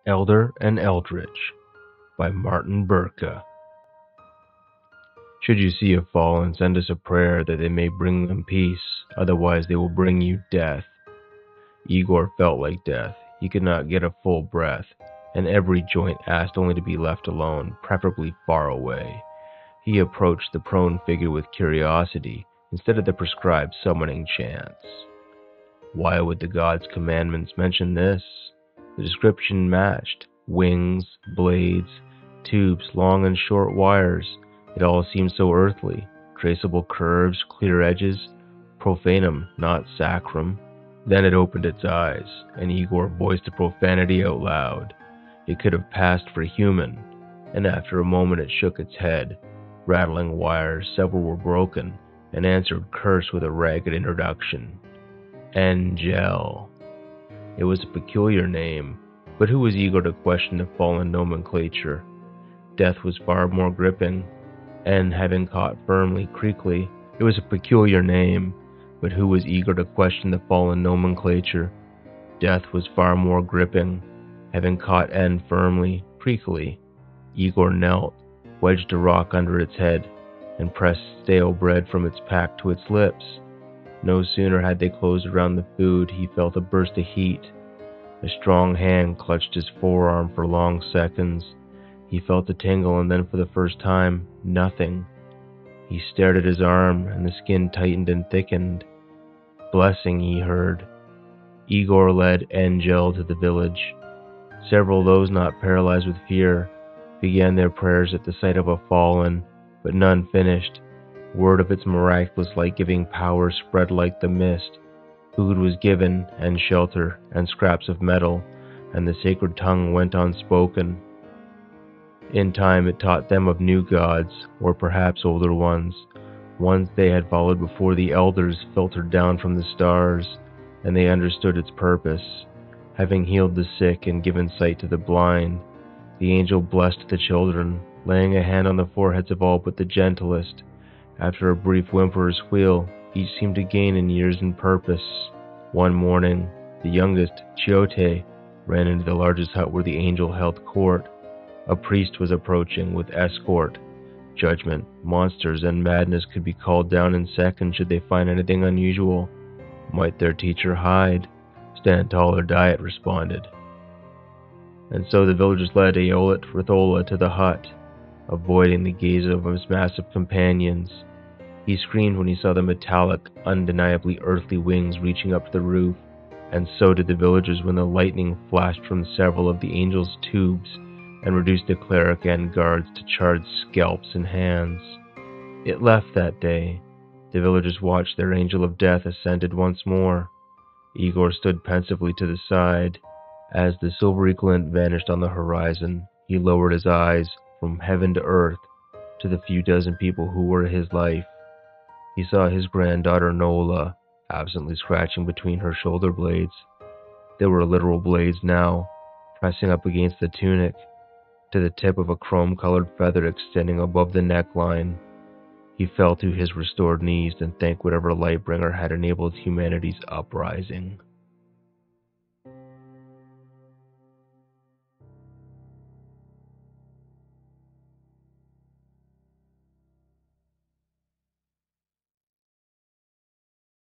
Elder and Eldritch by Martin Burka. Should you see a fallen, send us a prayer that they may bring them peace, otherwise they will bring you death. Igor felt like death. He could not get a full breath, and every joint asked only to be left alone, preferably far away. He approached the prone figure with curiosity instead of the prescribed summoning chants. Why would the gods' commandments mention this? The description matched. Wings, blades, tubes, long and short wires. It all seemed so earthly. Traceable curves, clear edges. Profanum, not sacrum. Then it opened its eyes, and Igor voiced the profanity out loud. It could have passed for human, and after a moment it shook its head. Rattling wires, several were broken, and answered curse with a ragged introduction. Angel. It was a peculiar name, but who was Igor to question the fallen nomenclature? Death was far more gripping, and having caught firmly, creakly, it was a peculiar name, but who was eager to question the fallen nomenclature? Death was far more gripping, having caught N firmly, creakily. Igor knelt, wedged a rock under its head, and pressed stale bread from its pack to its lips. No sooner had they closed around the food, he felt a burst of heat. A strong hand clutched his forearm for long seconds. He felt a tingle, and then for the first time, nothing. He stared at his arm, and the skin tightened and thickened. Blessing, he heard. Igor led Angel to the village. Several, those not paralyzed with fear, began their prayers at the sight of a fallen, but none finished. Word of its miraculous light-giving power spread like the mist. Food was given, and shelter, and scraps of metal, and the sacred tongue went unspoken. In time it taught them of new gods, or perhaps older ones they had followed before the elders filtered down from the stars, and they understood its purpose. Having healed the sick and given sight to the blind, the angel blessed the children, laying a hand on the foreheads of all but the gentlest. After a brief whimper or squeal, each seemed to gain in years and purpose. One morning, the youngest, Chiote, ran into the largest hut where the angel held court. A priest was approaching with escort. Judgment, monsters, and madness could be called down in seconds should they find anything unusual. Might their teacher hide? Stand tall or die, it responded. And so the villagers led Aeolus Rithola to the hut, avoiding the gaze of his massive companions. He screamed when he saw the metallic, undeniably earthly wings reaching up to the roof, and so did the villagers when the lightning flashed from several of the angel's tubes and reduced the cleric and guards to charred scalps and hands. It left that day. The villagers watched their angel of death ascended once more. Igor stood pensively to the side. As the silvery glint vanished on the horizon, he lowered his eyes from heaven to earth to the few dozen people who were his life. He saw his granddaughter Nola, absently scratching between her shoulder blades. They were literal blades now, pressing up against the tunic, to the tip of a chrome-colored feather extending above the neckline. He fell to his restored knees and thanked whatever Lightbringer had enabled humanity's uprising.